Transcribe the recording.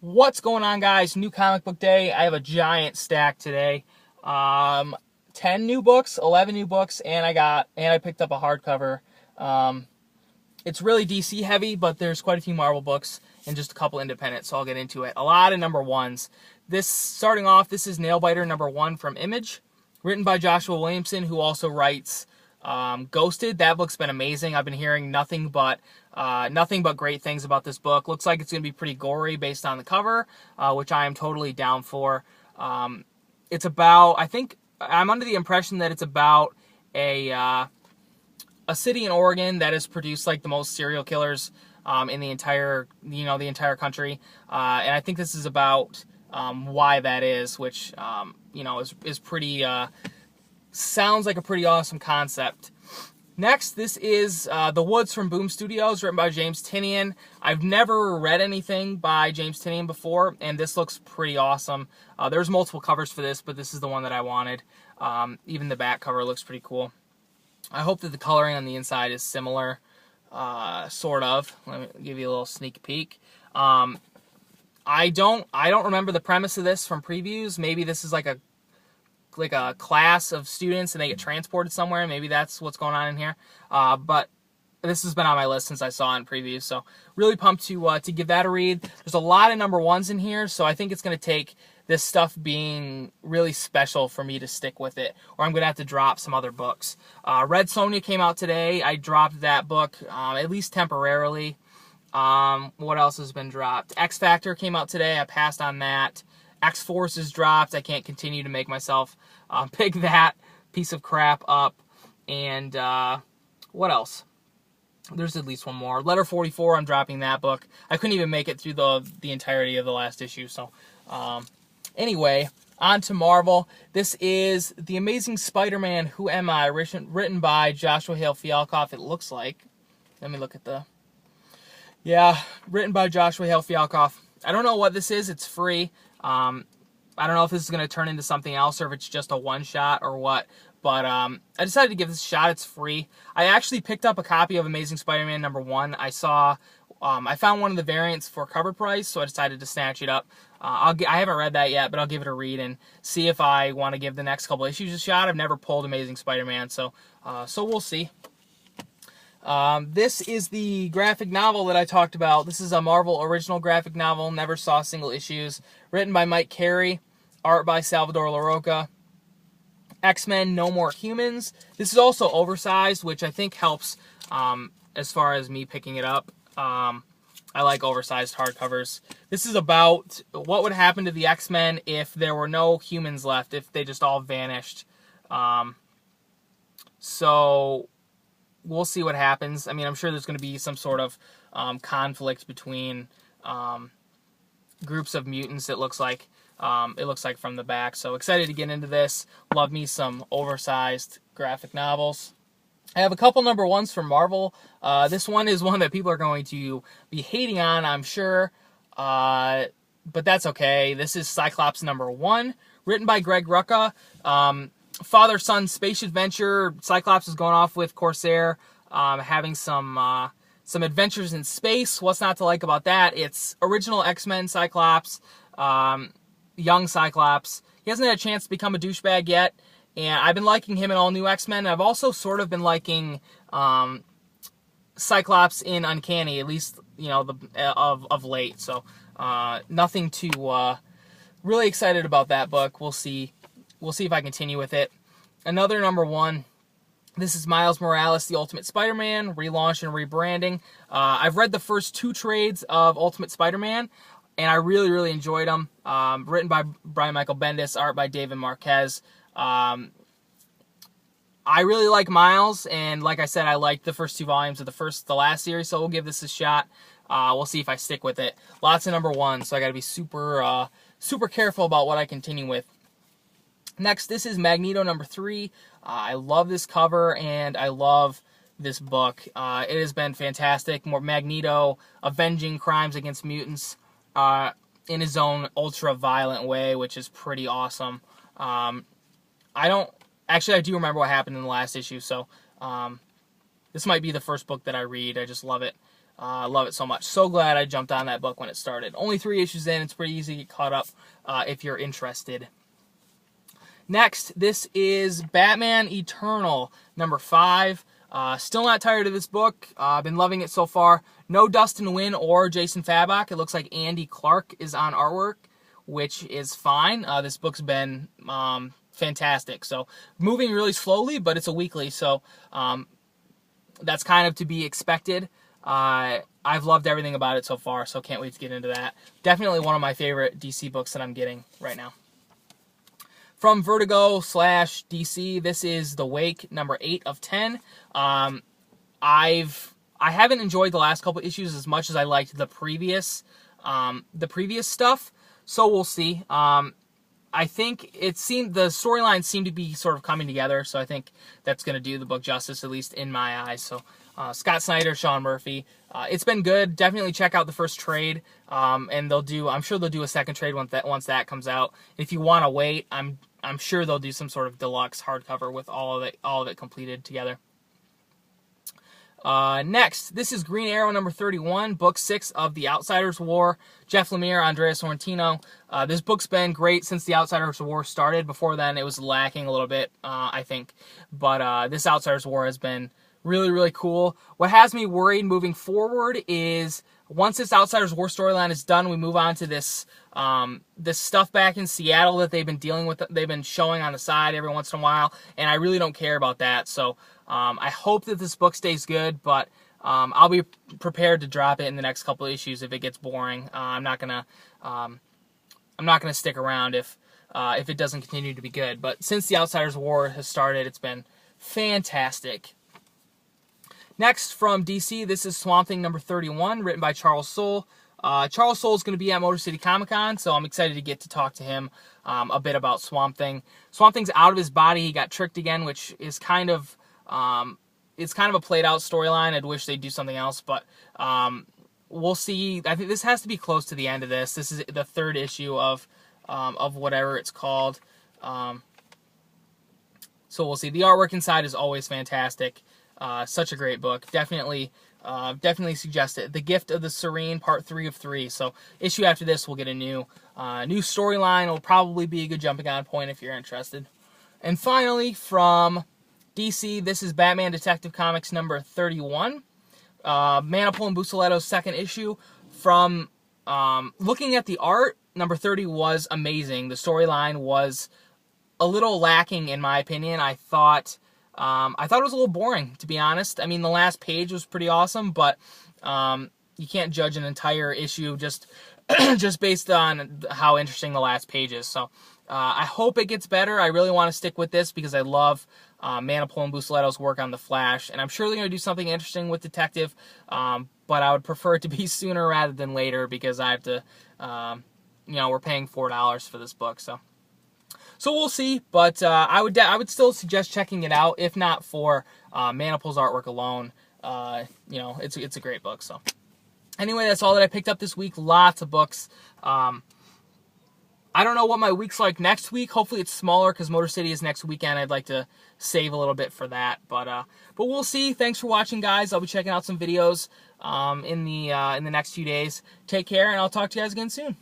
What's going on, guys? New comic book day. I have a giant stack today. 10 new books, 11 new books, and I picked up a hardcover. It's really DC heavy, but there's quite a few Marvel books and just a couple independent, so I'll get into it. A lot of number ones. Starting off, this is Nailbiter number 1 from Image, written by Joshua Williamson, who also writes Ghosted. That book's been amazing. I've been hearing nothing but great things about this book. Looks like it's going to be pretty gory based on the cover, which I am totally down for. It's about, I think, I'm under the impression that it's about a city in Oregon that has produced like the most serial killers in the entire country, and I think this is about why that is, which is pretty. Sounds like a pretty awesome concept. Next, this is The Woods from Boom Studios, written by James Tynion. I've never read anything by James Tynion before, and this looks pretty awesome. There's multiple covers for this, but this is the one that I wanted. Even the back cover looks pretty cool. I hope that the coloring on the inside is similar, sort of. Let me give you a little sneak peek. I don't remember the premise of this from previews. Maybe this is like a class of students and they get transported somewhere. Maybe that's what's going on in here. But this has been on my list since I saw it in previews, so really pumped to give that a read. There's a lot of number ones in here, so I think it's going to take this stuff being really special for me to stick with it, or I'm going to have to drop some other books. Red Sonja came out today. I dropped that book, at least temporarily. What else has been dropped? X Factor came out today. I passed on that. X-Force is dropped. I can't continue to make myself pick that piece of crap up. And what else? There's at least one more. Letter 44, I'm dropping that book. I couldn't even make it through the entirety of the last issue. So anyway, on to Marvel. This is The Amazing Spider-Man, Who Am I? Written by Joshua Hale Fialkov, it looks like. Let me look at the... Yeah, written by Joshua Hale Fialkov. I don't know what this is. It's free. I don't know if this is going to turn into something else or if it's just a one-shot or what. But I decided to give this a shot. It's free. I actually picked up a copy of Amazing Spider-Man number 1. I found one of the variants for cover price, so I decided to snatch it up. I haven't read that yet, but I'll give it a read and see if I want to give the next couple issues a shot. I've never pulled Amazing Spider-Man, so we'll see. This is the graphic novel that I talked about. This is a Marvel original graphic novel, never saw single issues. Written by Mike Carey, art by Salvador Larroca. X-Men No More Humans. This is also oversized, which I think helps as far as me picking it up. I like oversized hardcovers. This is about what would happen to the X-Men if there were no humans left, if they just all vanished. So we'll see what happens. I mean, I'm sure there's going to be some sort of conflict between groups of mutants, it looks like. From the back. So excited to get into this. Love me some oversized graphic novels. I have a couple number ones from Marvel. This one is one that people are going to be hating on, I'm sure. But that's okay. This is Cyclops number 1, written by Greg Rucka. Father-son space adventure. Cyclops is going off with Corsair, having some adventures in space. What's not to like about that? It's original X-Men Cyclops, young Cyclops. He hasn't had a chance to become a douchebag yet, and I've been liking him in All New X-Men. I've also sort of been liking Cyclops in Uncanny, at least of late. So nothing to really excited about that book. We'll see. We'll see if I continue with it. Another number 1. This is Miles Morales, The Ultimate Spider-Man, relaunch and rebranding. I've read the first 2 trades of Ultimate Spider-Man, and I really, really enjoyed them. Written by Brian Michael Bendis, art by David Marquez. I really like Miles, and like I said, I liked the first 2 volumes of the last series, so we'll give this a shot. We'll see if I stick with it. Lots of number 1, so I got to be super careful about what I continue with. Next, this is Magneto number 3. I love this cover, and I love this book. It has been fantastic. More Magneto avenging crimes against mutants in his own ultra-violent way, which is pretty awesome. I do remember what happened in the last issue, so this might be the first book that I read. I just love it. I love it so much. So glad I jumped on that book when it started. Only 3 issues in. It's pretty easy to get caught up if you're interested. Next, this is Batman Eternal, number 5. Still not tired of this book. I've been loving it so far. No Dustin Nguyen or Jason Fabok. It looks like Andy Clark is on artwork, which is fine. This book's been fantastic. So moving really slowly, but it's a weekly, so that's kind of to be expected. I've loved everything about it so far, so can't wait to get into that. Definitely one of my favorite DC books that I'm getting right now. From Vertigo / DC, this is The Wake, number 8 of 10. I haven't enjoyed the last couple issues as much as I liked the previous stuff, so we'll see. I think the storylines seem to be sort of coming together, so I think that's going to do the book justice, at least in my eyes. So Scott Snyder, Sean Murphy, it's been good. Definitely check out the first trade, and I'm sure they'll do a second trade once that comes out. If you want to wait, I'm sure they'll do some sort of deluxe hardcover with all of it completed together. Next, this is Green Arrow number 31, book 6 of The Outsiders War. Jeff Lemire, Andrea Sorrentino. This book's been great since The Outsiders War started. Before then, it was lacking a little bit, I think. But this Outsiders War has been really, really cool. What has me worried moving forward is once this Outsiders War storyline is done, we move on to this this stuff back in Seattle that they've been dealing with. They've been showing on the side every once in a while, and I really don't care about that. So I hope that this book stays good, but I'll be prepared to drop it in the next couple of issues if it gets boring. I'm not gonna stick around if it doesn't continue to be good. But since the Outsiders War has started, it's been fantastic. Next, from DC, this is Swamp Thing number 31, written by Charles Soule. Charles Soule is going to be at Motor City Comic Con, so I'm excited to get to talk to him a bit about Swamp Thing. Swamp Thing's out of his body. He got tricked again, which is kind of it's kind of a played out storyline. I'd wish they'd do something else, but we'll see. I think this has to be close to the end of this. This is the 3rd issue of whatever it's called. So we'll see. The artwork inside is always fantastic. Such a great book. Definitely suggest it. The Gift of the Serene, part 3 of 3. So issue after this, we'll get a new storyline. It'll probably be a good jumping on point if you're interested. And finally, from DC, this is Batman Detective Comics number 31. Manapul and Bucceletto's 2nd issue. From looking at the art, number 30 was amazing. The storyline was a little lacking, in my opinion. I thought it was a little boring, to be honest. I mean, the last page was pretty awesome, but you can't judge an entire issue just based on how interesting the last page is. So I hope it gets better. I really want to stick with this because I love Manapul and Bucceletto's work on The Flash, and I'm sure they're going to do something interesting with Detective, but I would prefer it to be sooner rather than later because I have to, we're paying $4 for this book, so we'll see. But I would still suggest checking it out, if not for Manapul's artwork alone. It's a great book. So anyway, that's all that I picked up this week. Lots of books. I don't know what my week's like next week. Hopefully it's smaller because Motor City is next weekend. I'd like to save a little bit for that, but we'll see. Thanks for watching, guys. I'll be checking out some videos in the next few days. Take care, and I'll talk to you guys again soon.